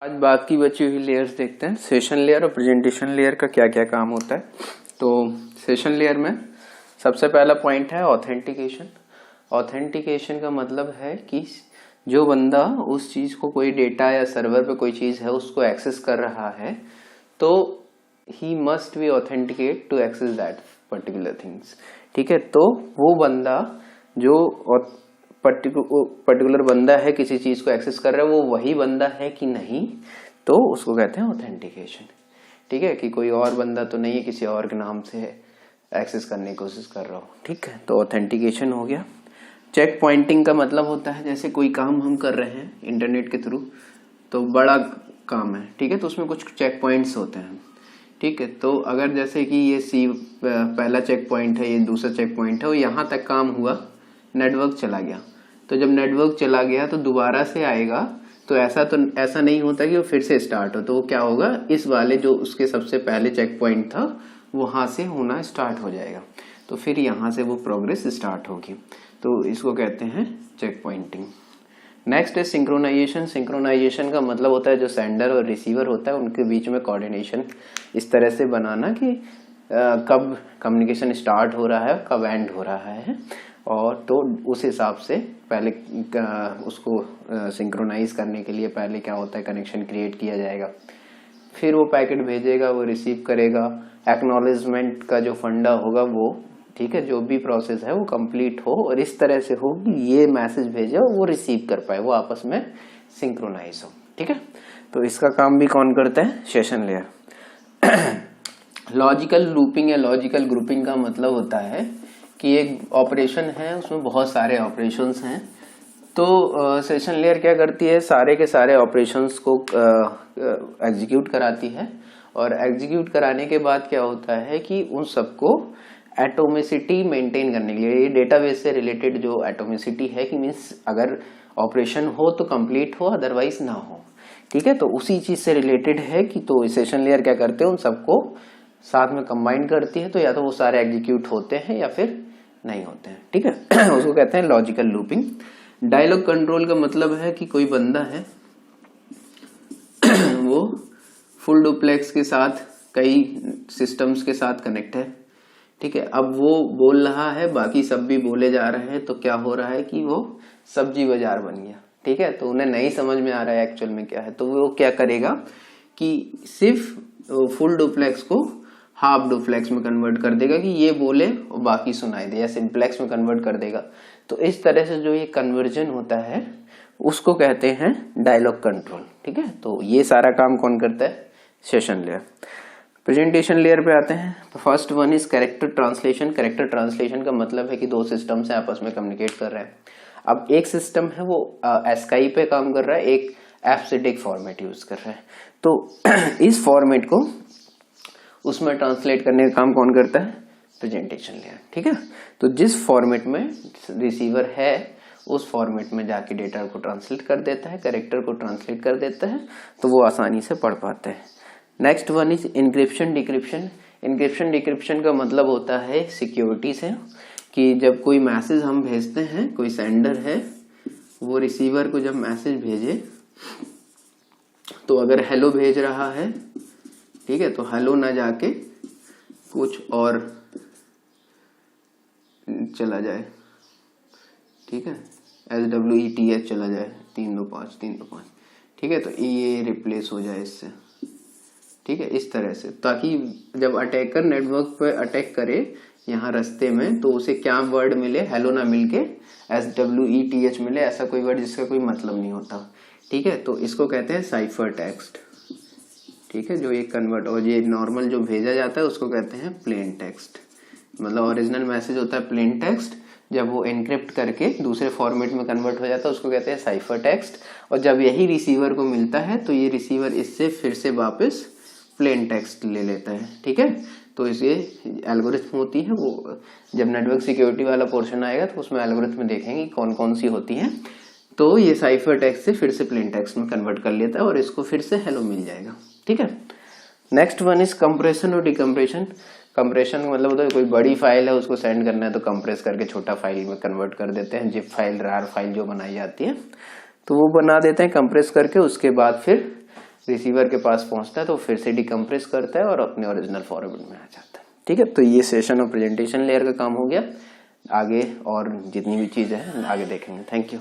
आज बाकी बची हुई लेयर्स देखते हैं। सेशन लेयर और प्रेजेंटेशन लेयर का क्या क्या काम होता है। तो सेशन लेयर में सबसे पहला पॉइंट है ऑथेंटिकेशन। ऑथेंटिकेशन का मतलब है कि जो बंदा उस चीज को, कोई डेटा या सर्वर पे कोई चीज है उसको एक्सेस कर रहा है, तो ही must be authenticate to access that particular things. ठीक है, तो वो बंदा जो पर्टिकुलर बंदा है किसी चीज को एक्सेस कर रहा है, वो वही बंदा है कि नहीं, तो उसको कहते हैं ऑथेंटिकेशन। ठीक है, कि कोई और बंदा तो नहीं है किसी और के नाम से एक्सेस करने की कोशिश कर रहा हो। ठीक है, तो ऑथेंटिकेशन हो गया। चेक पॉइंटिंग का मतलब होता है जैसे कोई काम हम कर रहे हैं इंटरनेट के थ्रू, तो बड़ा काम है, ठीक है, तो उसमें कुछ चेक पॉइंट्स होते हैं। ठीक है, तो अगर जैसे कि ये सी पहला चेक पॉइंट है, ये दूसरा चेक पॉइंट है, वो यहाँ तक काम हुआ, नेटवर्क चला गया, तो जब नेटवर्क चला गया तो दोबारा से आएगा, तो ऐसा नहीं होता कि वो फिर से स्टार्ट हो, तो वो क्या होगा, इस वाले जो उसके सबसे पहले चेक पॉइंट था वहां से होना स्टार्ट हो जाएगा, तो फिर यहाँ से वो प्रोग्रेस स्टार्ट होगी, तो इसको कहते हैं चेक पॉइंटिंग। नेक्स्ट है सिंक्रोनाइजेशन। सिंक्रोनाइजेशन का मतलब होता है जो सेंडर और रिसीवर होता है उनके बीच में कोऑर्डिनेशन इस तरह से बनाना कि कब कम्युनिकेशन स्टार्ट हो रहा है, कब एंड हो रहा है, और तो उस हिसाब से पहले उसको सिंक्रोनाइज करने के लिए पहले क्या होता है, कनेक्शन क्रिएट किया जाएगा, फिर वो पैकेट भेजेगा, वो रिसीव करेगा, एक्नॉलेजमेंट का जो फंडा होगा वो, ठीक है, जो भी प्रोसेस है वो कंप्लीट हो और इस तरह से हो कि ये मैसेज भेजे और वो रिसीव कर पाए, वो आपस में सिंक्रोनाइज हो। ठीक है, तो इसका काम भी कौन करता है, सेशन लेयर। लॉजिकल लूपिंग या लॉजिकल ग्रुपिंग का मतलब होता है कि एक ऑपरेशन है, उसमें बहुत सारे ऑपरेशंस हैं, तो सेशन लेयर क्या करती है, सारे के सारे ऑपरेशंस को एग्जीक्यूट कराती है, और एग्जीक्यूट कराने के बाद क्या होता है कि उन सबको एटोमिसिटी मेंटेन करने के लिए, ये डेटाबेस से रिलेटेड जो एटोमिसिटी है कि मीन्स अगर ऑपरेशन हो तो कंप्लीट हो, अदरवाइज ना हो। ठीक है, तो उसी चीज से रिलेटेड है कि तो सेशन लेयर क्या करते हैं, उन सबको साथ में कंबाइन करती है, तो या तो वो सारे एग्जीक्यूट होते हैं या फिर नहीं होते हैं। ठीक है, उसको कहते हैं लॉजिकल लूपिंग। डायलॉग कंट्रोल का मतलब है कि कोई बंदा है वो फुल डुप्लेक्स के साथ कई सिस्टम्स के साथ कनेक्ट है। ठीक है, अब वो बोल रहा है, बाकी सब भी बोले जा रहे हैं, तो क्या हो रहा है कि वो सब्जी बाजार बन गया। ठीक है, तो उन्हें नहीं समझ में आ रहा है एक्चुअल में क्या है, तो वो क्या करेगा कि सिर्फ फुल डुप्लेक्स को हाफ डुप्लेक्स में कन्वर्ट कर देगा कि ये बोले और बाकी सुनाई दे, या सिंप्लेक्स में कन्वर्ट कर देगा। तो इस तरह से जो ये कन्वर्जन होता है उसको कहते हैं डायलॉग कंट्रोल। ठीक है, तो ये सारा काम कौन करता है, सेशन लेयर। प्रेजेंटेशन लेयर पे आते हैं, तो first one is character translation. Character translation का मतलब है कि दो सिस्टम से आपस में कम्युनिकेट कर रहे हैं। अब एक सिस्टम है वो एस्काई पे काम कर रहा है, एक एफसीडिक फॉर्मेट यूज कर रहा है, तो इस फॉर्मेट को उसमें ट्रांसलेट करने का काम कौन करता है, प्रेजेंटेशन लेयर। ठीक है, तो जिस फॉर्मेट में रिसीवर है उस फॉर्मेट में जाके डेटा को ट्रांसलेट कर देता है, कैरेक्टर को ट्रांसलेट कर देता है, तो वो आसानी से पढ़ पाते हैं। Next one is encryption decryption. Encryption decryption का मतलब होता है सिक्योरिटी से, कि जब कोई मैसेज हम भेजते हैं, कोई सेंडर है वो रिसीवर को जब मैसेज भेजे, तो अगर हेलो भेज रहा है, ठीक है, तो हेलो ना जाके कुछ और चला जाए, ठीक है, SWETH चला जाए, 325। ठीक है, तो ये रिप्लेस हो जाए इससे। ठीक है, इस तरह से, ताकि जब अटैकर नेटवर्क पे अटैक करे यहाँ रास्ते में, तो उसे क्या वर्ड मिले, हेलो ना मिलके SWETH मिले, ऐसा कोई वर्ड जिसका कोई मतलब नहीं होता। ठीक है, तो इसको कहते हैं साइफर टेक्स्ट। ठीक है, जो ये कन्वर्ट, और ये नॉर्मल जो भेजा जाता है उसको कहते हैं प्लेन टेक्स्ट। मतलब ओरिजिनल मैसेज होता है प्लेन टेक्स्ट, जब वो एनक्रिप्ट करके दूसरे फॉर्मेट में कन्वर्ट हो जाता है उसको कहते हैं साइफर टेक्स्ट, और जब यही रिसीवर को मिलता है तो ये रिसीवर इससे फिर से वापस प्लेन टेक्स्ट ले लेता है। ठीक है, तो इसे एल्गोरिथम होती है, वो जब नेटवर्क सिक्योरिटी वाला पोर्शन आएगा तो उसमें एल्गोरिथम देखेंगे कौन कौन सी होती है, तो ये साइफर टेक्स्ट से फिर से प्लेन टेक्स्ट में कन्वर्ट कर लेता है और इसको फिर से हेलो मिल जाएगा। ठीक है, नेक्स्ट वन इज कंप्रेशन और डिकम्प्रेशन। कंप्रेशन का मतलब होता है कोई बड़ी फाइल है उसको सेंड करना है तो कंप्रेस करके छोटा फाइल में कन्वर्ट कर देते हैं, जिप फाइल, रार फाइल जो बनाई जाती है, तो वो बना देते हैं कंप्रेस करके, उसके बाद फिर रिसीवर के पास पहुंचता है तो फिर से डिकम्प्रेस करता है और अपने ओरिजिनल फॉर्मेट में आ जाता है। ठीक है, तो ये सेशन और प्रेजेंटेशन लेयर का काम हो गया। आगे और जितनी भी चीज़ें हैं आगे देखेंगे। Thank you.